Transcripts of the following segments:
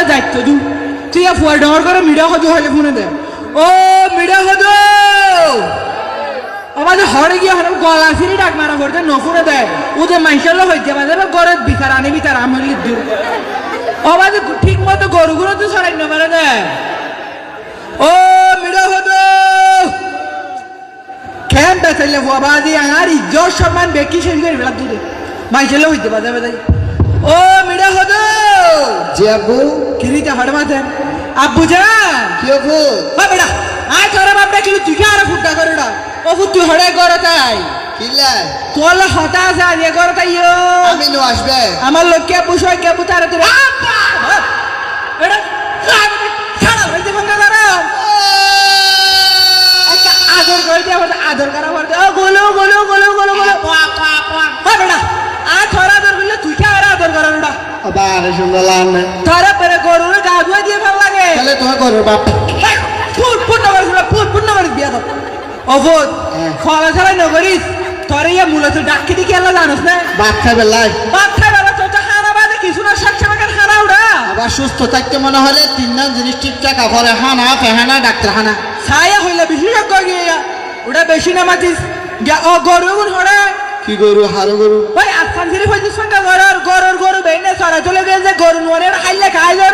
দায়িত্ব দু তুই ফুয়ার ডর করে মিডিয়া হজু হলে ফোনে দে ও মিডিয়া হজু আমাদের হরে গিয়ে হরে গলা ফিরি ডাক মারা করতে নফুনে দেয় ওদের মাইশাল্লাহ হইতে পারে ঘরে বিচার আনে বিচার আমার লিখতে আমাদের ঠিক মতো গরুগুলো তো সরাই না পারে দেয় ও মিডিয়া হজু খেম বেচাইলে বাবাদি আর ইজ্জত সম্মান বেকি শেষ করে ফেলা তুই মাইশাল্লাহ হইতে পারে বেদাই ও মিডিয়া হজু জি আব্বু কিরিটা হড় মাথেন আব্বু জান কি আব্বু ও বেটা আয় তোরা বাপটা কিন্তু তুই আর ফুটা করে না ও তুই হড়ে গড় তাই কিলা তোলা হতা আছে আজ গড় তাই আমি নো আসবে আমার লোক কে পুষয় কে পুতারে তুই এটা ছাড়া হইতে বন্ধ করো একটা আদর করে দিয়ে আদর করা বলতে ও গোলো গোলো গোলো গোলো গোলো ও বেটা আয় তোরা আদর করলে তুই কে আর আদর করার ওটা আবার সুন্দর লাগে তোরা পরে গরুর গা ধুয়ে দিয়ে ভালো লাগে তাহলে তোমার করো বাপ পূর্ণ করিস বিয়া দাও অবোধ ফলা ছাড়াই নগরিস তোরে ইয়া মূলত ডাকি দিকে আল্লাহ জানোস না বাচ্চা বেলায় বাচ্চা বেলা তো খানা বাদে কিছু না শাক সামাকের খানা উড়া আবার সুস্থ থাকতে মনে হলে তিনজন জিনিস ঠিকঠাক করে হানা ফেহানা ডাক্তারখানা ছায়া হইলে বিশেষজ্ঞ গিয়া ওটা বেশি না মাতিস ও গরু গুণ হরে কি গরু হারো গরু ওই আসান ঝিরি হইছিস সঙ্গে গরুর বেইনে সরা চলে গেছে গরু নোরে খাইলে খাই জোর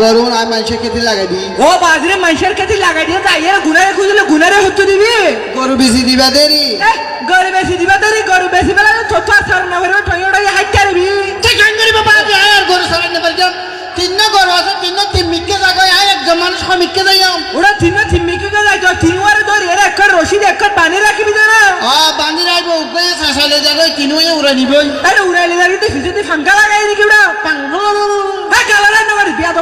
গরু আর মানুষের খেতে লাগাই দি ও বাজরে মানুষের কাছে লাগাই দিয়ে যাই গুনারে খুঁজলে গুনারে হচ্ছে দিবি গরু বেশি দিবা দেরি গরু বেশি দিবা তোর গরু বেশি বেলা ছোট সার না করে ঠইওটা হাইট করবি ঠিক করি বাবা আর গরু সরাই না পারজাম তিন গরু আছে তিন মিকে জায়গায় আয় একজন মানুষ মিকে যাইয়াম ওরা তিনমিকে যাই তো তিনবারে ধরে এর একটা রশিদ একটা বানি রাখবি না বান্ধি রাখবো উপরে শাসালে যাবে তিনওয়ে উড়ে নিবই আরে উড়াইলে যাবি তো ফিজে ফাঙ্কা লাগাই নাকি ওরা হ্যাঁ গালা না মারি বিয়া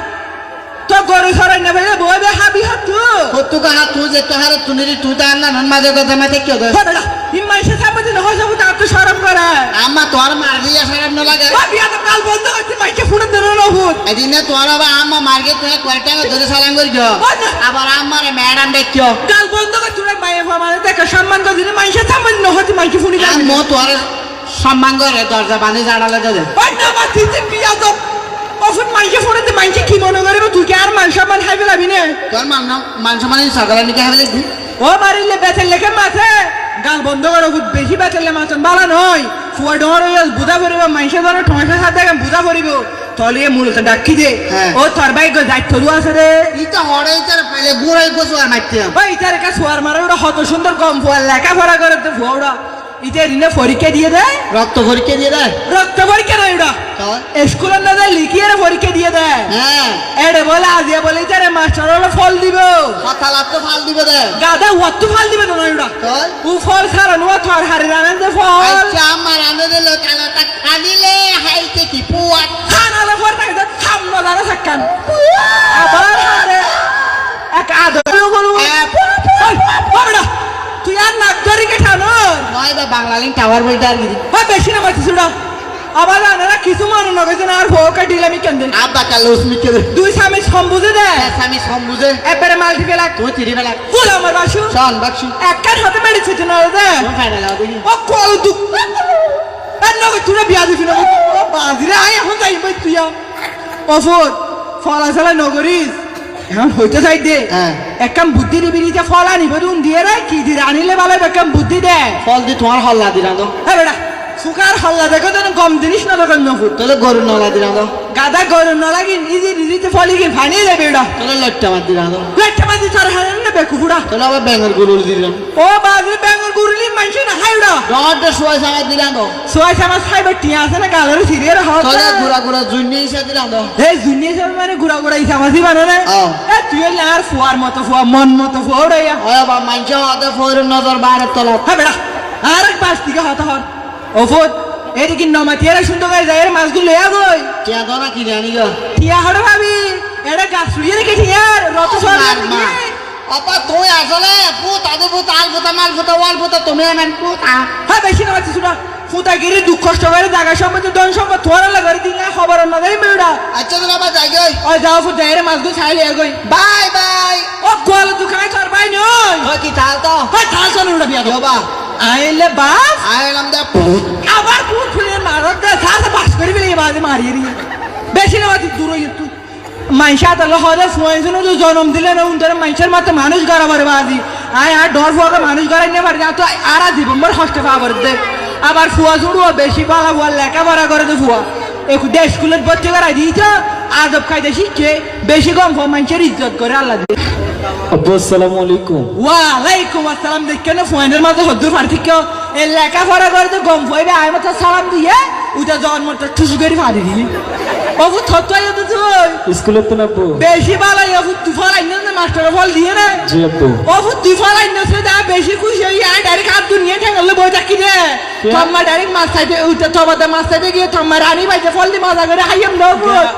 তো গরু সরাই না ভাই বই বে হাবি হাত কত কাহা তুই যে তোহার তুনিরি তুই তো আন্না নন মাঝে কথা মাঝে কি হবে বেটা ইমাইসে সাপতে না হয় যাবো তা তো শরম করে আম্মা তোর মারবি আসারাম না লাগে বিয়া তো কাল বন্ধ করতে মাইকে ফোন দেন না ভূত এদিনে তোর আবার আম্মা মার্কে তুই কয়টা ধরে সালাম করি আবার আম্মারে ম্যাডাম দেখিও কাল বন্ধ করে তুই মাইয়ে মানে দেখে সম্মান করে দিলে মাইসে সামনে না হতে মাইকে ফোন দিলে আম্মু তোর সম্মান করে দরজা বাঁধে জানালে দে ওই না মা তিতে বিয়া তো অফুন মাইকে ফোন দিতে মাইকে কি মনে করে তুই কি আর মান সম্মান হাইবে লাবি না তোর মান সম্মান সকালে নিকে হবে দেখবি ও মারিলে বেচে লেখে মাছে গাল বন্ধ করো বেশি বেচলে মাছন বালা নয় ফুয়া ডর হইল বুঝা পড়িব মাইসে ধরো ঠমাসের সাথে বুঝা পড়িব তলিয়ে মূলত ডাকি দে ও তোর ভাই দায়িত্ব দু আছে রে ইটা হড়াই তার পাইলে গুড়াই গোসু আর মারতে ওই ইটার কা সোয়ার মারা ওটা হত সুন্দর কম ফুয়া লেখাপড়া করে তো ফুয়া ওটা ইটা রিনে পরীক্ষা দিয়ে দেয় রক্ত পরীক্ষা দিয়ে দেয় রক্ত পরীক্ষা নয় ওটা স্কুলের না দেয় লিখিয়ে পরীক্ষা দিয়ে দেয় হ্যাঁ এডে বলে আজিয়া বলে ইটারে মাস্টার হলো ফল দিব কথা লাগতো ফাল দিবে দে গাদা ওয়াত্তু ফল দিবে তো নয় ওটা ও ফল ছাড়া নোয়া থর হারি রানেন যে ফল আচ্ছা আমার আনে দিল কালাটা কাদিলে হাইতে কি পুয়াত খানালে পর থাকে তো থামলো দাঁড়া থাকান আবার হারে এক আদর বলো বাবা তুই আর নাক ধরি কে ঠানো নয় বা বাংলালিং টাওয়ার বইটা আর গিরি হয় বেশি না মাছি সুড়া আবার আনারা কিছু মানুষ নগেছে না আর ভোকা ডিলামি কেন্দ্রে আব্বা কালুস মিকে দে দুই স্বামী সম্বুজে দেয় স্বামী সম্বুজে এবারে মাল্টি ফেলা তুই তিরি বেলা ফুল আমার বাসু শোন বাক্সু একখান হাতে মেরেছে না দে তুই ফাইনাল আও দেখি ও কল দুঃখ আর নগে তুই বিয়া দিবি না ও বাজিরে আয় এখন যাই ভাই তুই অফর ফলা চলা নগরিস এখন হইতে চাই দে একদম বুদ্ধি দিবি যে ফল আনিব তুমি দিয়ে রে কি দিয়ে আনিলে ভালো একদম বুদ্ধি দে ফল দি তোমার হল্লা দিলাম তো হ্যাঁ বেটা সুকার হল্লা দেখো তো কম জিনিস না দোকান নফুর তোলে গরু নলা দিলাম তো গাদা গরম না লাগি নিজে নিজেতে ফলি কি ফানিয়ে দেবে এটা তোলে লট্টা মার দিলাম তো লেট্টা মাঝে ছাড় হারেন না বেকুফুড়া তোলে আবার ব্যাঙ্গর গুরু দিলাম ও বাজে বেঙ্গল গুরুলি মানছি না হাই ওটা ডট শুয়াই সামার দিলাম তো সোয়াই সামাজ খাইবে টিয়া আছে না গালের সিরিয়ার হওয়া তোলে গুড়া গুড়া জুনি হিসা দিলাম তো এই জুনিয়ে সব মানে গুড়া গুড়া ইসামাজি বানো না এ তুই আর ফুয়ার মতো ফুয়া মন মতো ফুয়া ওড়াইয়া ওয়া বা মানছে হাতে ফোরের নজর বাইরে তোলা হ্যাঁ বেটা আর এক পাশ থেকে হতা হর ওফত এদিকে নমাতিয়ারা সুন্দর করে যায় মাছগুলো লইয়া গই টিয়া তো না কি জানি গো টিয়া হড় ভাবি এটা গাছ ছুড়িয়ে রেখে টিয়ার রত সর আপা তুই আসলে পুত আদু পুত আল পুত মাল পুত ওয়াল পুত তুমি এমন পুত হ্যাঁ বেশি না মাছি শুনা ফুটাগিরি দুঃখ কষ্ট করে জায়গা সম্পত্তি ধন সম্পদ থোড়া লাগারি দিলে খবর না দেই মেউডা আচ্ছা তো বাবা যাই গই ও যাও ফুট যাই রে মাছগুলো ছাই লিয়া গই বাই বাই ও গোয়াল দোকানে তোর ভাই নই ও কি তাল তো হ্যাঁ থাল চল উড়া বিয়া বাবা আইলে বাস আইলাম দে পুত আবার পুত খুলে মারত দে থাল বাস করি বিলে বাজে মারিয়ে রি বেশি না মাছি দূর হই তুই মাইশা তাহলে হলে ফুয়াইছিল তো জন্ম দিলে না উনটার মাইশের মাত্র মানুষ গড়া পারে বাজি আয় আর ডর ফুয়াকে মানুষ গড়াই নিয়ে পারে তো আর জীবন ভর হস্তে পাবার দে আবার ফুয়া জুড়ুয়া বেশি বালা ফুয়া লেখাপড়া করে তো ফুয়া একটু দেশ স্কুলের ভর্তি করাই দিয়েছ আদব খাইতে শিখছে বেশি কম ফুয়া মানুষের ইজ্জত করে আল্লাহ দিয়ে আব্বু আসসালামু আলাইকুম। ওয়ালাইকুম আসসালাম দেখে না ফুয়াইনের মাঝে হদ্দুর পার্থক্য এই লেখাপড়া করে তো গম ফুয়াইবে আয় মাত্র সালাম দিয়ে উঠে জন্মটা ঠুসু করে ফাড়ি দিলি বাবু থত্তাই তো তুই স্কুলে তো না আব্বু? বেশি ভালো বাবু তুই ফল আইন না মাস্টার ফল দিয়ে না জি আব্বু। বাবু তুই ফল আইন না দা বেশি খুশি হই আয় ডাইরেক্ট হাত দুনিয়া ঠেঙ্গলে বই থাকি রে তোমা ডাইরেক্ট মাছ খাইতে উঠে তোমাদের মাছ খাইতে গিয়ে তোমার রানী বাইতে ফল দি মজা করে হাইয়াম দাও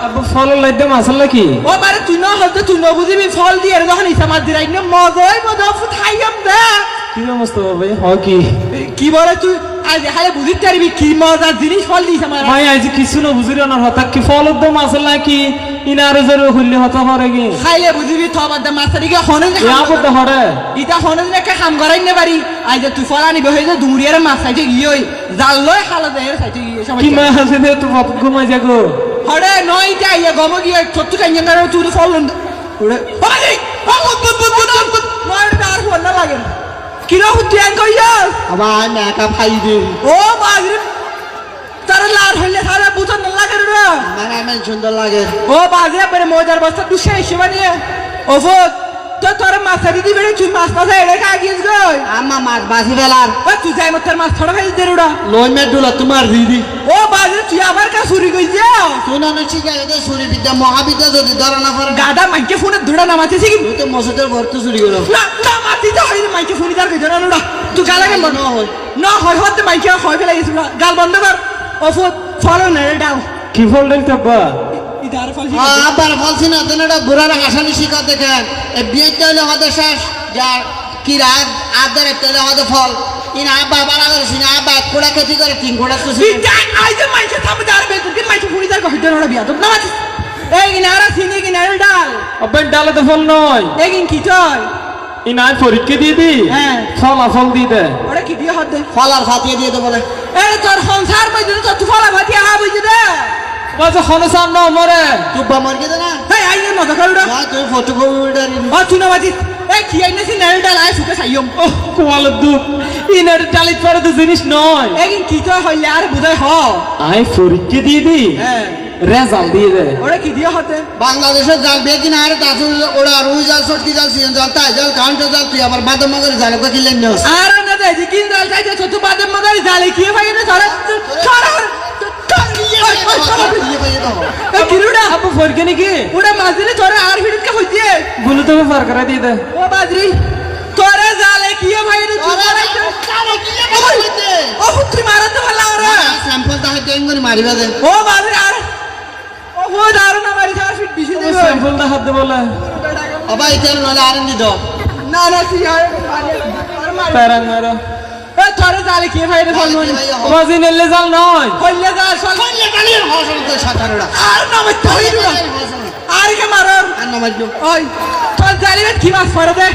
আব্বু ফল লাইতে মাসাল্লা কি? ও বারে তুই না হতে তুই না বুঝিবি ফল দিয়ে যখন ইসা মাছ দিরাই না মজাই মজা ফুট হাইয়াম দে কি অবস্থা ভাই হয় কি? কি বলে তুই আজ হালে বুঝিতে পারবি কি মজার জিনিস ফল দিস আমার ভাই আজ কিছু না বুঝির না হঠাৎ কি ফল তো মাসাল্লা কি ইনারে জরু হইলে হতা পারে কি? খাইলে বুঝিবি তোমাদের মাছটা কি হনে ইয়াবো তো হরে ইটা হনে একটা কাম করাই নে পারি আজ তুই ফল আনিবে হই যে দুমুরিয়ার মাছ খাইতে গিয়ে ওই জাল লয় খালা দেয় খাইতে গিয়ে সবাই কি মাছ আছে দে তো বাপ ঘুমাই যাগো হরে নয় যাই গম গিয়ে ছোট্ট কাইয়া করে তুই ফল ওরে ওরে নয় আর ফল না লাগে কিরা হুতি আন কইয়া আবার মেকা ফাই দে ও বাগরে তারা লাল হইলে সারা বুঝন না লাগে রে মানে আমার সুন্দর লাগে ও বাগরে পরে মজার বস্তা দুশে এসে বানিয়ে ও ফোট তো তোর মাছ দিদি বেড়ে তুই মাছ পাশে এড়ে খা গিয়েছ গই আম্মা মাছ বাজি বেলার ও তুই যাই মত মাছ ছড়া খাই দে রুড়া লই মে ডুলা তোমার দিদি ও বাগরে তুই আবার কা চুরি কইছ তুই না শিখা গেছে সুরি বিদ্যা মহাবিদ্যা যদি ধরা না পারে গাদা মাইকে ফোনে দুড়া নামাতেছে কি তুই তো মসজিদের ভর্তি চুরি করো না না মাতি তো হইনি মাইকে ফোনে তার কইছ না রুড়া তুই গালা কেন না হয় না হয় হতে মাইকে হয় ফেলে গেছিল গাল বন্ধ কর ও ফোট ফলো না রে ডাও কি ফল দিতে আব্বা? ইদার ফল আবার ফলছি না তেনাটা বুড়ার হাসানি শিখা দেখেন এই বিয়েতে হইলে আমাদের শেষ যার কি রাত আদার একটা হইলে আমাদের ফল ইন আব্বা বাড়া করেছি না আব্বা এক কোড়া খেতি করে তিন কোড়া তো আইজে মাইকে থামে যার বে তুই মাইকে ফোনে তার কইছ না বিয়া তো না মাতি এই কিনারা সিনে কিনারা ডাল আব্বা ডালে তো ফল নয় এগিন কি চল ইনাই পরীক্ষা দিয়ে দি হ্যাঁ। ফল দিয়ে দে ওরে কি দিয়ে হদ দে ফল আর ফাটিয়ে দিয়ে তো বলে এ তোর সংসার মধ্যে তো তুই ফলা ভাতি আ বুঝি দে বাজে হনে সামনে মরে তুই বামার কে না এই আইনে মজা করুড়া না তুই ফটো কপিটার ও তুই না মাতি এই কি আইনে সি নাল ডাল আই সুকে সাইয়ম ও কোয়াল দুধ ইনার ডালিত পরে তো জিনিস নয় এগিন কি তো হইলে আর বুঝাই হ আই পরীক্ষা দিয়ে দি হ্যাঁ রেজাল্ট দিয়ে দে ওরে কি দিয়ে হতে বাংলাদেশের জাল বেকি না আরে তাসু ওরা রুই জাল সটকি জাল সিজন জাল তাই জাল কাউন্টার জাল তুই আবার বাদাম মগের জাল কো কিলেন নস আর না দে যে কিন ডাল খাইতে ছোট বাদে মগাই জালে কি ভাই না ধরে ধরে এই কিরুড়া আপু পরীক্ষা নাকি ওরে মাঝিরে তোরে আর ভিডিও কে হইছে বলে তো পার করে দিয়ে দে ও বাজরি তোরে জালে কি ভাই রে তুই ও তুই মারতে ভালো ওরে স্যাম্পল তাহে টেঙ্গনি মারিবা দে ও বাজরি আর ও দারু না মারি 4 ফিট বেশি দেবে স্যাম্পলটা হাত দে বলে অবা ইতেন নলে আরেন দি দাও না না তুই আর মারি প্যারাং মারো এ তোরে জালে কি ভাই রে বলবো বাজি নেলে জাল নয় কইলে যা সল কইলে কালির হসল তো সাতারুড়া আর না মত হইরুড়া আর কে মারর আর না মারজো ওই তোর জালে কি মাছ পড়ে দে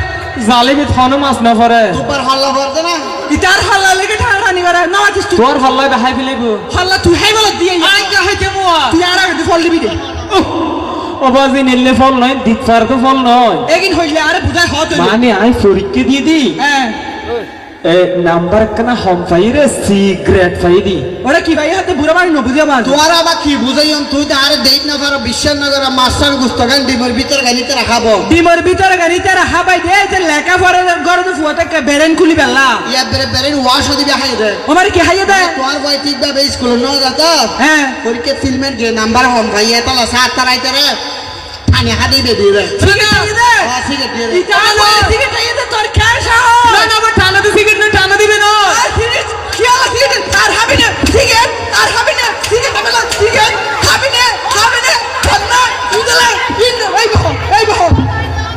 জালিবি থনে মাছ না পরে সুপার হল্লা ভরতে না ইতার হাল্লা লেগে ঠানি করে না মাতিস তুই তোর ভাল লাগে হাই ফেলাইব হাল্লা তুই হাই বল দিয়ে আই কা হইতে মুয়া তুই আর আগে ফল দিবি দে ও বাজি নেলে ফল নয় দিত পার তো ফল নয় এগিন হইলে আরে বুঝাই হত মানে আই পরীক্ষা দিয়ে দি হ্যাঁ এ নাম্বার কানা হম ফাইরে সি গ্রেড ফাইদি ওরে কি ভাই হাতে বুড়া মারি ন বুঝিয়া মার তোর আবার কি বুঝাইম তুই তো আরে দেখ না পারো বিশ্বাস না করে মাস্টার গুস্তগান ডিমের ভিতর গানিতে রাখাবো ডিমর ভিতরে গাড়িতে রাখা পাই দে যে লেখা পড়ে ঘরে তো ফুয়াতে বেরেন খুলি বেলা ইয়া বেরে বেরে ওয়াশ দিবি হাই দে আমার কি হাইয়ে দে তোর বই ঠিক ভাবে স্কুল ন যাতা হ্যাঁ পরীক্ষা ফিল্মের যে নাম্বার হম ভাই এটা সাত তারাইতে রে আনি হাদি বেদি রে ঠিক আছে দে ঠিক আছে ইটা আলো ঠিক আছে দে তোর ক্যাশ না না আমার টানা তো সিগারেট না টানা দিবে না খেয়াল ঠিক আছে আর হবে না ঠিক আছে আর হবে না ঠিক আছে হবে না ঠিক আছে হবে না খন্না উদলা ইন এই বহ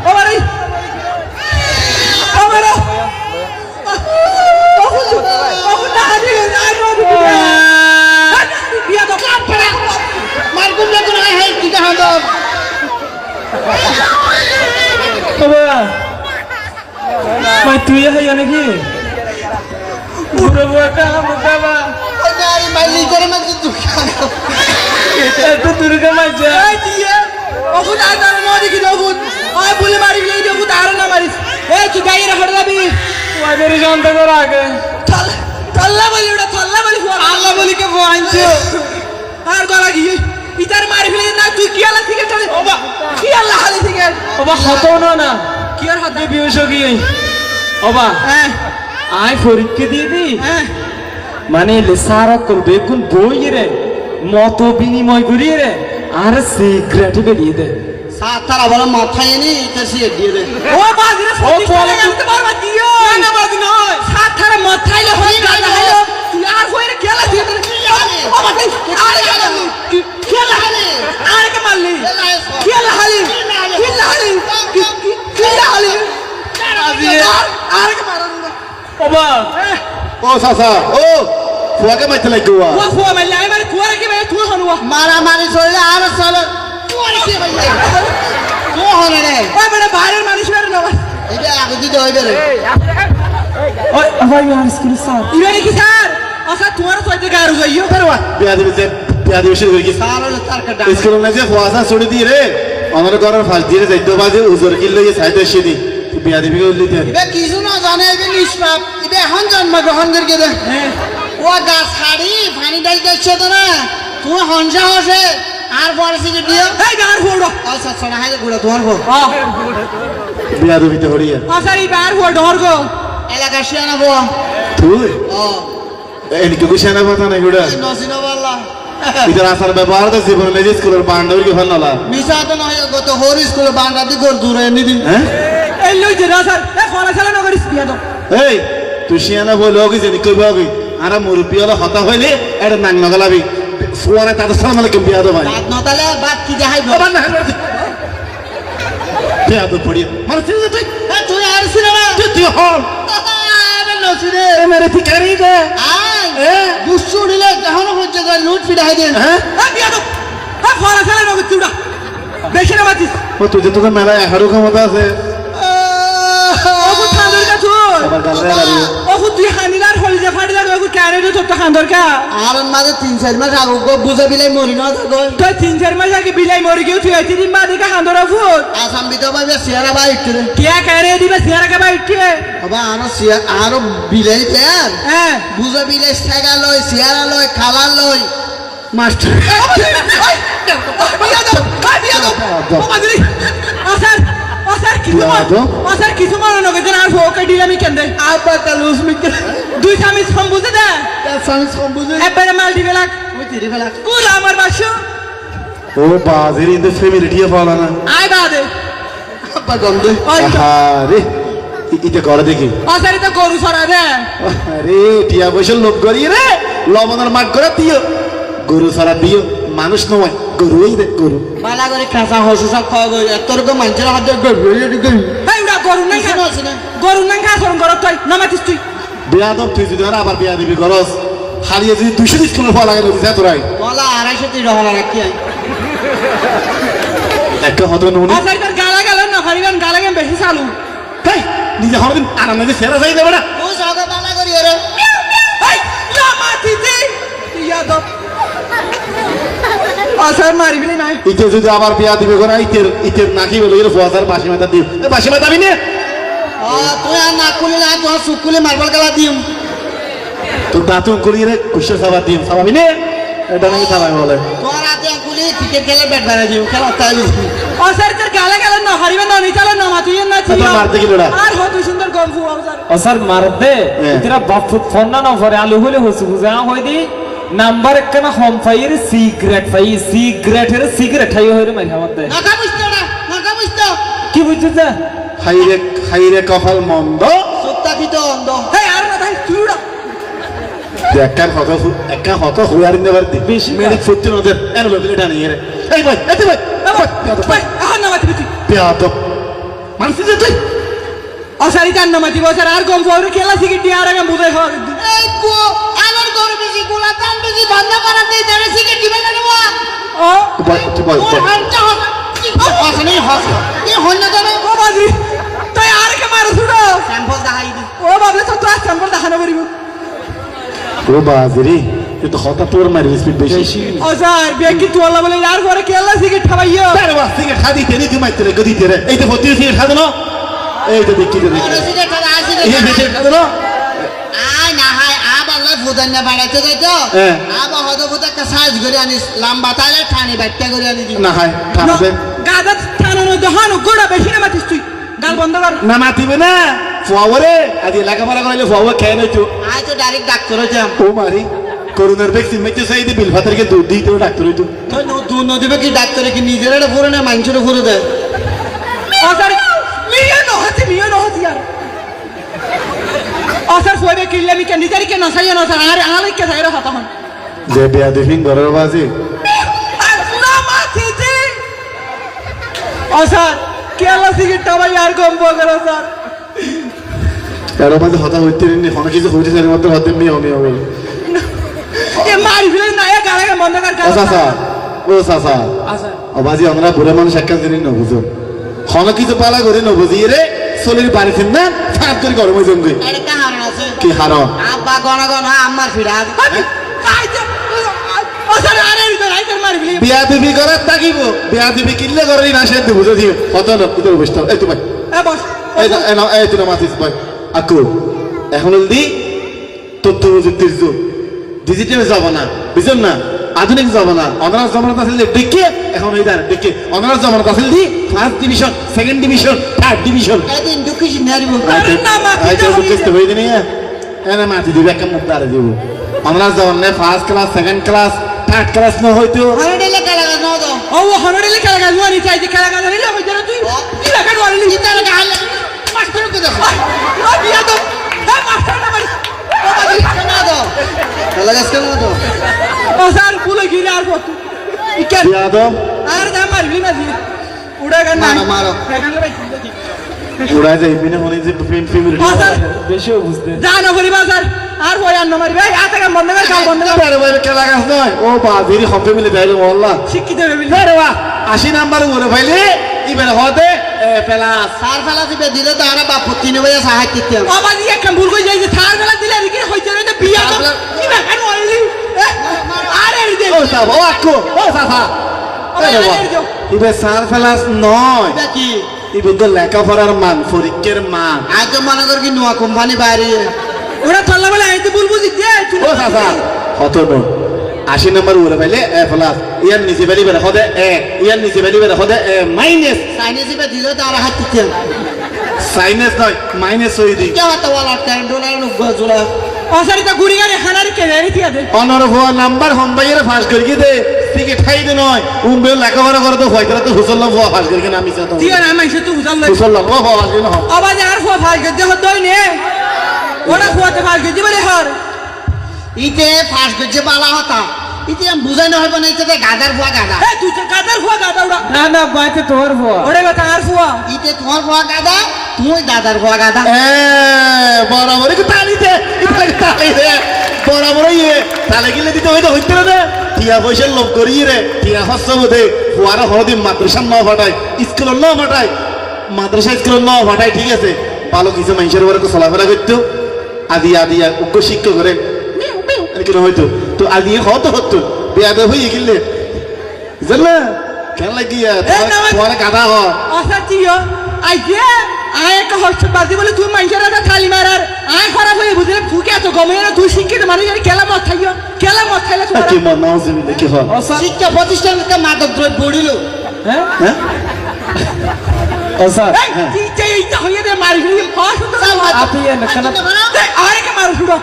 আমার এই আমার ও না রে আই নো বিয়া তো কাট পড়ে মার কুম না কোন হাই কি কা হলো বাবা ভাই তুই হাই নাকি বুড়ো বুড়াটা বাবা ওই গাড়ি মাইলি করে না তুই এত দুর্গা মাইজা এই দিয়ে ও না এই তুই গাইরে হড় যাবি ওদের জানতে করে আগে তল্লা বলি ওটা তল্লা বলি আল্লাহ বলি কে আনছো আর গলা গিয়ে ইতার মারি ফেলে না তুই কি আলা থেকে চলে ওবা কি আলা হালি থেকে ওবা হতো না কি আর হাত বিবেশ কি ওবা হ্যাঁ আই পরীক্ষা দিয়ে দি হ্যাঁ মানে সারা করবে কোন বই রে মত বিনিময় করিয়ে রে আর সিগারেট বেরিয়ে দে তারা বলে মাথায় নি কেসি দিয়ে দে ও বাজিরে ও বলে করতে পারবা দিও না বাজি নয় সাত থারে মাথাইলে হয় গাদা হলো তুই আর কইরে খেলা দিয়ে ও বাজি আর খেলা হালি আর কে মারলি খেলা হালি খেলা হালি খেলা হালি আর কে মারলি ওবা ও সাসা ও ফুয়াকে মাইতে লাগবে ও ফো মারলি আই মারি কুয়ারে কি ভাই তুই হনবা মারামারি চলে আর চলে তুই কি ভাই তো হনে রে ওই বড় বাইরের মানুষ বের না এটা আগে দিতে হইবে রে ওই ভাই আর স্কুল স্যার ইবারে কি স্যার আচ্ছা তোমার সইতে গারু যাইও পারবা বিয়া দিবে শুরু হয়ে গেছে সার হলে তার কাটা স্কুল না যে ফুয়াশা ছড়ি দিয়ে রে আমার ঘরের ফার্স্ট দিয়ে যাইতো বাজে উজর কিল লইয়ে সাইতে সিদি বিয়া দিবি উল্লি দিয়ে ইবে কিছু না জানে ইবে নিষ্পাপ ইবে এখন জন্মগ্রহণ করকে দে ও গাছ ছাড়ি পানি ডাল দিচ্ছে তো না তুমি হনসা হসে আর পরে সিকে দিও এই গার ফোড়ো আচ্ছা সোনা হাই গুড়া তোমার গো বিয়া দিবিতে হরিয়া আচ্ছা এই বার ফোড় ডরগো এলাকা শিয়ানা বো তুই ও এদিকে গুছিয়ে না কথা নাই গুড়া নসিনো বললা ইতার আসার ব্যাপার তো জীবনে মেজে স্কুলের বান্ডার কি ফেললা মিশা তো নয় গত হোর স্কুলে বান্ডা দি গর দূরে নিদিন হ্যাঁ এই লই যে রাসার এ ফলা চালা নগরিস বিয়া তো এই তুই শিয়ানা বলে হোক যে কইবা কি আরা মুরব্বি হলো হতা হইলে এটা নাং নগলাবি ফুয়ারে তাদের সামনে কেম বিয়া দো ভাই রাত নতালে বাদ কি দেখাই বিয়া দো পড়ি মানে তুই তুই তুই আর সিনেমা তুই হল আরে নসিরে মেরে ফিকারি দে আই বুসু উড়িলে যখন হচ্ছে গো লুট ফিডাই দে হ্যাঁ এ বিয়া তো এ ফলা চালা নগর তুড়া বেশি না মাতিস ও তুই তো মেলা একারও ক্ষমতা আছে ওগু খান্দর কা তুই আবার গালে লাগিও ওগু তুই হানিলার হলিজে ফাড়িলা ওগু ক্যারে দে তোর খান্দর কা আর মাঝে 3-4 মাস আগে গো বুঝা বিলাই মরি না থাকো তুই 3-4 মাস আগে বিলাই মরি গিয়ে তুই 3 দিন বাদে কা খান্দর ফুট আসাম বিতো ভাবে সিয়ারা ভাই ইটরে কিয়া ক্যারে দিবে সিয়ারা কা বাই ইটে বাবা আরো সিয়া আরো বিলাই পেয়ার হ্যাঁ বুঝা বিলাই সাগা লয় সিয়ারা লয় খালা লয় মাস্টার বিয়া তো বিয়া তো ও বাজরি আসার আসার কিছু আসার কিছু মানো নগর জান আর ফোকে দিলামি কেন্দে আপা কালুস মিকে দুই স্বামী সম্বুঝে দে সানস কম্বুজে এবারে মাল দিবে লাগ ওই তিরি ফেলা কুল আমার বাসু ও বাজির ইন দ্য ফ্যামিলি টিয়া পালা না আই বাদে আপা গন্ধে আরে ইতে করে দেখি আসারি তো গরু সরা দে আরে টিয়া বসে লোভ করি রে লবণের মাগ করে দিও গরু সারা দিও মানুষ নয় গরুই দে গরু বালা করে কাঁচা হসু সব খাওয়া গই তোর গো মানছের হাতে গরু গই এই উড়া গরু নাই খা গরু নাই খা সরম করত তুই নামাতিস তুই বিয়া দম তুই যদি আর আবার বিয়া দিবি গরস হারিয়ে যদি 200 স্কুলের ফল লাগে দিছে তোরাই বলা 250 টাকা হলা রাখি আই একটা হতো নুনি আসারি তোর গালা গালা না হারিবান গালা গেম বেশি চালু তাই নিজে হরদিন আরাম না সেরা যাই দেবে না ও সগা বালা করি রে এই নামাতিস তুই ইয়াদব আসার মারিবি নাই ইতে যদি আবার বিয়া দিবে গোনা ইতের নাকি বলে এর ফোয়াসার বাসি মাথা দিও বাসি মাথা দিবি না তুই আর না কুলি না তুই সুকুলি মার্বেল খেলা দিম তো দাঁতুন করি রে কুশর সাবা দিও সাবাবি না এটা নাকি সাবাই বলে তোর হাতে কুলি ক্রিকেট খেলে ব্যাট বাড়াই দিম খেলা তাই আসারি তোর গালা গালা না হারিবান না নিচাল না মাতুই না তো মারতে কি লোড়া আর হত সুন্দর গম ফু আসার ও স্যার মার দে ইতরা বাপ ফোন না করে আলু হলে হসু বুঝা হই দি নাম্বার একখানা হোম ফাইয়ের সিগারেটের সিগারেট খাই হইরে মারি আমাদের নাকা বুঝতো না নাকা বুঝতো কি বুঝছিস খাইরে কপাল মন্দ সত্তা কি তো অন্ধ এই আর না তাই তুই উড়া একটা হত হুয়ার ইন দেবার দি বেশি মেরি ফুটতে নদের এর লবিলে টানি রে এই ভাই এতে ভাই ভাই আর নামাতি তুই পেয়াদ মানসি যে তুই আসারি তার নামাতি বসার আর গম ফু খেলা সিকি দিয়ে আর আগে বুঝাই হওয়া এই গো আমার গরু বেশি গোলা টান বেশি বন্ধ করা দেই দেরে সিকে দিবে না রে ও তুই বল ও হানটা কি হস নেই হস কি হন্য দেবে ও বাজি তুই আর কে মারছ উড়া স্যাম্পল দেখাই দি ও বাবলে তো তুই স্যাম্পল দেখানো করিব ও বাজরি তুই তো হঠাৎ তোর মারি স্পিড বেশি ও স্যার বেকি তোলা বলে আর ঘরে খেলা সিকি ঠাবাইও তার ওয়াসিকে খাদি তেনি তুই মাইতে রে গদি তেরে এই তো ভর্তি সিগে খাদনো এই তো দেখি তো দেখি অনসিরে ঠেলা আসি এই বেশি না আয় না হাই আল্লাহ ফুদান না বাড়াইতে যাইতো হ্যাঁ। আবা হয়তো ফুদা একটা সাইজ করে আনিস লম্বা তাইলে ঠানি বাট্টা করে আনি দিবি না হাই থামবে গাদা থানানো দহানো গোড়া বেশি না মাতিস তুই গাল বন্ধ কর না মাতিবে না ফুয়াবরে আজ লেখাপড়া করাইলে ফুয়াবো খেয়ে নইতো আয় তো ডাইরেক্ট ডাক্তার হইতাম ও মারি করোনার ভ্যাকসিন মেতে চাই দি বিল ভাতারকে দুধ দিতে ডাক্তার হইতো তুই দুধ নদিবে কি ডাক্তারে কি নিজের এটা পুরো না মানুষের পুরো দেয় অসার মিয়া নহতি আর অসার ফোবে কিল্লে মি কেন দিতারি কেন সাইয়া না আর আলে কে সাইরা হতা হন যে বিয়া দেখিন ঘরের বাজি না মাতি জি অসার কেলা সিগারেট টাবাই আর কম বগরা স্যার এর মাঝে হতা হইতে নি হন কিছু হইতে চাই মাত্র হতে মিয়া মিয়া বলে এ মারি ফেলে না এ গালে বন্ধ কর ও সাসা ও সাসা আসার ও বাজি আমরা বুড়া মানুষ একটা জিনিস ন বুঝো হন কিছু পালা করে ন বুঝি রে চলির বাড়িছেন না ফাট করে গরম হয়ে জঙ্গি এটা কাহার আছে কি হারো আব্বা গণ গণ আমার ফিরা অসার আরে রাইতার মারি ফেলে বিয়া দিবি করে তাকিব বিয়া দিবি কিনলে করে না সে দিব বুঝো দিও কত লোক তোর বসতা এই তো ভাই এ বস এই তো মাতিস ভাই আকু এখন দি তথ্য প্রযুক্তির যুগ ডিজিটাল জমানা বুঝছেন না আধুনিক জমানা অনার্স জমানাত আছিল ডেকে এখন এই দাঁড় ডেকে অনার্স জমানাত আছিল the first division second division third division এদিন দুঃখিস নারিব আইতে বুঝতে হই দিনি এনে মাতি দিবে একটা মুখ দাঁড়ে দিব অনার্স জমানা first class second class third class ন হইতো হারডে লেখা লাগা নাও দাও ও হনরে লে খেলা গাজু আনি চাই খেলা গাজু আনি লই জানা তুই কি লাগা গলি চিন্তা লাগা হালে মাস্টার কে দেখো ও বিয়া তো এ মাস্টার না মারি কেন দাও লাগাস কেন দাও ও স্যার পুলে গিরে আর কত ইকেন বিয়াদম আর দা মারবি না জি উড়া গান না মারো, মারো। সেখানে ভাই উড়াই যাই বিনা মনে যে প্রেম প্রেম বেশিও বুঝতে জানো করি বাজার আর বই আর না মারবি ভাই আতে গান বন্ধ কর খাও বন্ধ কর আরে ভাই কেলা গাছ নয় ও বাজিরি হপে মিলে দাইলো আল্লাহ শিক্ষিত হবি আরে বাহ 80 নাম্বার ওরে ভাইলে ইবের হতে প্লাস সার ফেলা দিবে দিলে তো আমরা বাপ তিন বজে সাহায্য দিতে ও বাজি একটা ভুল কই যাই যে থার বেলা দিলে আর কি হইছে না বিয়া তো কি না কেন হইলি আরে রে দে ও সাব ও আকো ও সাফা আরে বাহ ইবে সার প্লাস নয় এটা কি ইবে তো লেখাপড়ার মান পরীক্ষার মান আজ তো মনে কর কি নোয়া কোম্পানি বাইরে ওরা চললা বলে আইতে ভুল বুঝি দে ও সাফা হত ন 80 নাম্বার ওরে ভাইলে প্লাস ইয়ার নিচে বেলি বের হতে ইয়ার নিচে বেলি বের হতে মাইনাস চাইনিজ দিবে দিলে তো আমরা হাত দিতে সাইনাস নয় মাইনাস হই দি কে হতো ওয়ালা টাইম ডলার নুগা জোড়া অসারি তো গুড়ি গাড়ি হানারি কে রে দিয়া দে অনর ভুয়া নাম্বার হম বাইরে ফাঁস করি কি দে ঠিক ঠাই দে নয় উমবে লেখাপড়া করে তো হয় তো হুসল্লাহ ভুয়া ফাঁস করি না আমি চাতো দিয়া না মাইছে তুই উজাল লই হুসল্লাহ ভুয়া ফাঁস করি না ও বাজি আর ফুয়া ফাল গজে হদই নে ওরা ফুয়াতে ফাল গজে বলে হর ইতে ফার্স্ট গজে বালা হতা ইতে আমি বুঝাই না হইব না ইতে গাদার ফুয়া গাদা এ তুই তো কাদার ফুয়া গাদা উড়া না না বাইতে তোমার ভুয়া ওরে বাতা আর ফুয়া ইতে তোমার ফুয়া গাদা তুই দাদার ফুয়া গাদা বরাবর কি তালি দে তালি দে বরাবর ইয়ে তালে গিলে দিতে হইতো হইতো না টিয়া পয়সা লোভ করি রে টিয়া হস্য বোধে ফুয়ারা হরদি মাদ্রাসা ন ফাটাই স্কুলের ন ফাটাই মাদ্রাসা স্কুলের ন ফাটাই ঠিক আছে ভালো কিছু মানুষের উপরে চলাফেরা করতো আদি আদি উগ্র শিক্ষক করে এরকম হইতো তো আদি হতো হতো বেয়াদব হয়ে গেলে জানলা কেন লাগিয়া তোমার গাদা হ আচ্ছা চিও আইছে আয় একটা হস্ত বাজি বলে তুই মাইনছার একটা থালি মারার আয় খারাপ হয়ে বুঝলে ফুকে এত গমে না তুই শিক্ষিত মানুষ আর কেলা মত খাইও কেলা মত খাইলে তোমার কি মন নাও জমি দেখি হ শিক্ষা প্রতিষ্ঠানকে মাদক দ্রব্য বড়িল হ্যাঁ হ্যাঁ ও স্যার এই যে এইটা হইয়া দে মারি ফেলি ফাস আপনি এনে কেন আরে কে মারু শুনো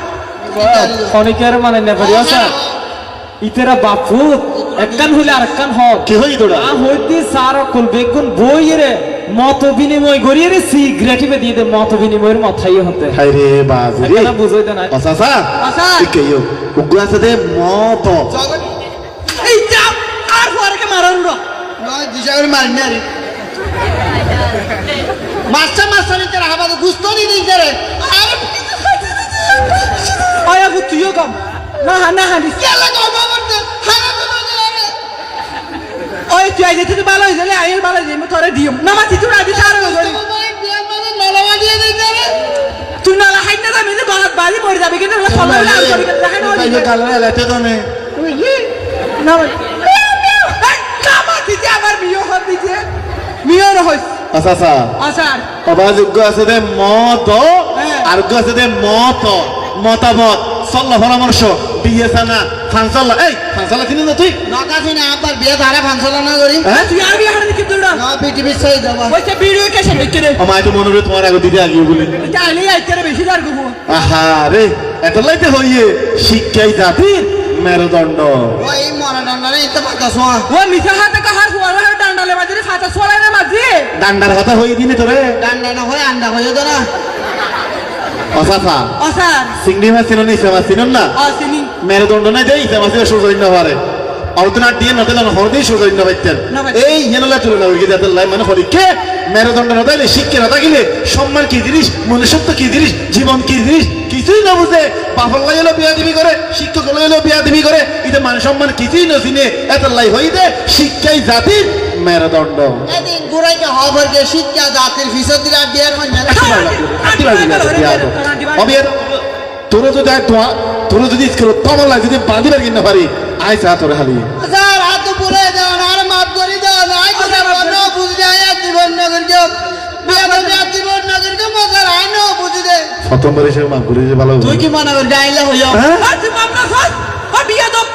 অনেকের মানে নেপারি ও স্যার ইতেরা বাপু একখান হইলে আরেকখান হক কি হই তোরা আ হইতে সার কুল বেগুন বই রে মত বিনিময় করিয়ে রে সিগারেট দিয়ে দে মত বিনিময়ের মাথায় হতে হাই রে বাজি রে একখানা বুঝাইতে না অসাসা আচ্ছা। ইকেও উগ্র আছে দে মত এই যা আর ফুয়ারে কে মারু উড়ো নয় দিশা করে মারি না রে মাস্টার মাস্টার ইতে রাখা তো গুস্ত নি দিতে রে আরে আয়া তুইও কম না না হানি কেলা গবা করতে হারা তো রে ওই তুই আইতে তুই ভালো হইছে আইল ভালো যাইমু তোরে দিও না মাতি তুই আদি সারা গরি তুই না হাই না যাবি না গলাত বাজি পড়ে যাবে কিন্তু ফলো না করি দেখা না তাইলে কালরে লাতে তো নে না মাতি আমার মিও হত দিছে মিও না হইছে আচ্ছা আচ্ছা আসার অবাযোগ্য আছে দে মত হ্যাঁ। আরোগ্য আছে দে মত মতামত সল্লা পরামর্শ বিয়ে সানা ফানসাল্লা এই ফানসাল্লা চিনি না তুই নকাছি না আব্বার বিয়ে ধারা ফাংশন না করি হ্যাঁ তুই আর বিয়ে হারানি কিন্তু না না পৃথিবীর সেই দেবা ওইটা ভিডিও কেসে দেখতে রে ও মাই তো মনে হয় তোমার আগে দিদি আগে বলি এটা আইলে আইতে রে বেশি দার গবো আহা রে এত লাইতে হইয়ে শিক্ষাই জাতির মেরুদণ্ড ওই মরা ডান্ডারে ইতে পাতা সোয়া ও মিছা হাতে কাহার ফুয়ারে ডান্ডালে বাজিরে ফাটা সোলাই না বাজি ডান্ডার কথা হই দিনে তোরে ডান্ডা না হয় আন্ডা হয়ে তো না অসাফা আসার সিংড়ি মাছ চিনো নি ইসে মাছ চিনো না আসিনি মেরুদণ্ড নাই দেই ইসে মাছের সৌজন্য পারে অর্থনাট দিয়ে নতেলা হরদেই সৌজন্য পাইতেন না পাইতেন। এই হেনলা তুলনা হয়ে গেছে লাই মানে পরীক্ষা মেরুদণ্ড না তাইলে শিক্ষা না থাকিলে সম্মান কি জিনিস মনুষ্যত্ব কি জিনিস জীবন কি জিনিস কিছুই না বুঝে বাপর লাই হলো বিয়া দিবি করে শিক্ষক হলো বিয়া দিবি করে এটা মান সম্মান কিছুই না চিনে এত লাই হইতে শিক্ষাই জাতির মেরুদণ্ড এদিন গুড়াইকে হবার যে শিক্ষা জাতির ফিসদ দিলা ডিয়ার মানে তোরা যদি তোরা যদি তবলা যদি বাঁধিবার কিনা পারি আয় চা তোর হালি স্যার হাত পুরে দাও না আর মাফ করে দাও না আই করে বন্ধ বুঝলে আয় জীবন নগর কেউ বিয়া বলে জীবন নগর কে মজার আনো বুঝি দে প্রথম বরিশের মা ঘুরে যে ভালো তুই কি মনে কর যাইলা হইও তুই মামলা ফাস বিয়া দম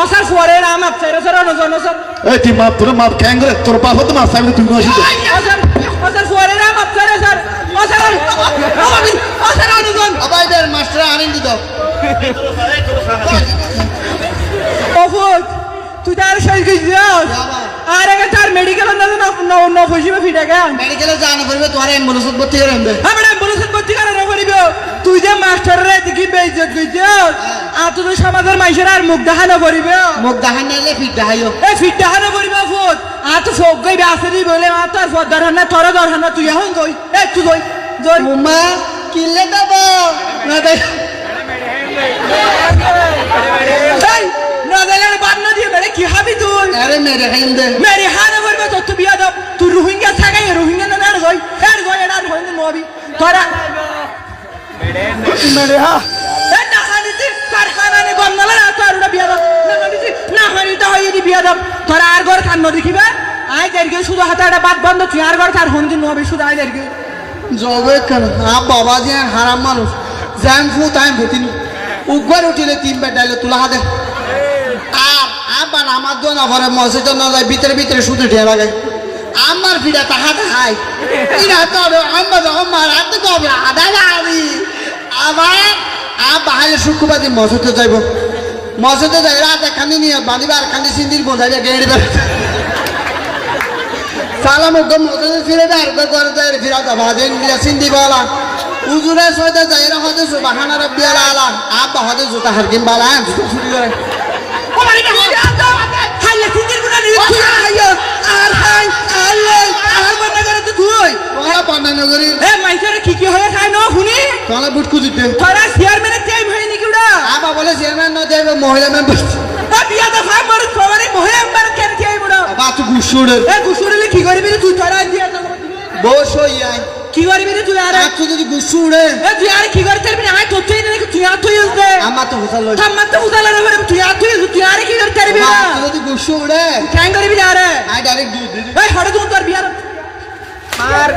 আসার ফুয়ারে নাম আপসাইরা সারা নজন স্যার এই তুই মাপ তোর মাপ ক্যাং করে তোর পাপ তো মাপ সামনে তুই নসি আসার আসার ফুয়ারে নাম আপসাইরা স্যার আসার আসার নজন আবাই দের মাস্টার আনিন দিত অফুত তুই তার শেষ গেছিস আর আগে তার মেডিকেল না ফসিবে ফিটা গা মেডিকেলে জানা করবে তোমার অ্যাম্বুলেন্স ভর্তি করে আনবে আমরা বলেছেন ভর্তি করে না করিব তুই যে মাস্টারের দেখি বেইজ্জত কইছিস আর তুই সমাজের মানুষের আর মুখ দেখানো করিব মুখ দেখান নাইলে ফিট দেখাইও এই ফিট দেখানো করিব ফুট আর তো ফোক গই বাসরি বলে আর তোর ফদ ধরন না তোর ধরন না তুই এখন কই এই তুই কই জয় উমা কিলে দেব না দেখ এই না দিলে বাদ না দিয়ে বেড়ে কি হাবি তুই আরে মেরে খাইন দে মেরি হানে বলবে তো তুই বিয়া দাও তুই রোহিঙ্গা থাকাই রোহিঙ্গা না আর গই এটা হইনি নবি তোরা মেরে হা এই না খানিতে কারখানা নে গন্নালা না তোর ওটা বিয়া দাও না খানিতে না খানিতে হই দি বিয়া দাও তোরা আর ঘর খান দেখিবা আই দেরকে শুধু হাতাটা বাদ বন্ধ তুই আর ঘর তার হন্দি নবি শুধু আই দেরকে জবে কেন বাবা যে হারাম মানুষ জ্যাং ফু টাইম ভতিনি উগবার উঠিলে তিন বেড ডাইলে তুলা হাতে আর আবার আমার দোন ঘরে মসজিদ না যায় ভিতরে ভিতরে শুধু ঢেলা লাগাই আমার ভিড়া তাহাতে হাই ইনা তো আমার হাতে কবে আধা গাড়ি আবার বাহারে শুক্রবার দিন মসজিদে যাইব মসজিদে যাই রাত একখানি নিয়ে বাঁধিবার খানি সিন্দির বোঝাইলে গেড়ে বেড়ে সালাম গম মসজিদে ফিরে দেয় আর করে যায় ফিরা দা ভাজেন দিয়া সিন্দি বলা উজুরে সইতে যাই রা হতে সুবহানা রাব্বিয়াল আলা আব্বা হতে জুতা হারকিম বালা জুতা চুরি করে ও মানে কি হাই সিঙ্গেল গুনা নি তুই আইও আর হাই আলে আর বন্ধ করে তুই ওরা বানানো করি এ মাইসারে কি হয়ে খায় ন শুনি তোলা বুটকু দিতে তোরা চেয়ারম্যানের টাইম হয়নি কি ওটা আব্বা বলে চেয়ারম্যান না যাইবে মহিলা মেম্বার বিয়া দা ফাম মার সবারই মহিলা মেম্বার কেন চাই বড় বাবা তুই গুসুড়ে এ গুসুরলে কি করবি রে তুই তোরা দিয়া তো বস হইয়াই কি করবি রে তুই আর তুই যদি গুসুড়ে এ তুই আর কি করতে পারবি না আমি তো তুই না তুই আর তুই দে আমার তো হুসাল লই থাম্মা তো উদালা রে তুই আর তুই আর কি করতে পারবি না তুই যদি গুসুড়ে কেন করবি না রে আই ডাইরেক্ট দুধ দিদি এই হড়ে তুই তোর বিয়ার আর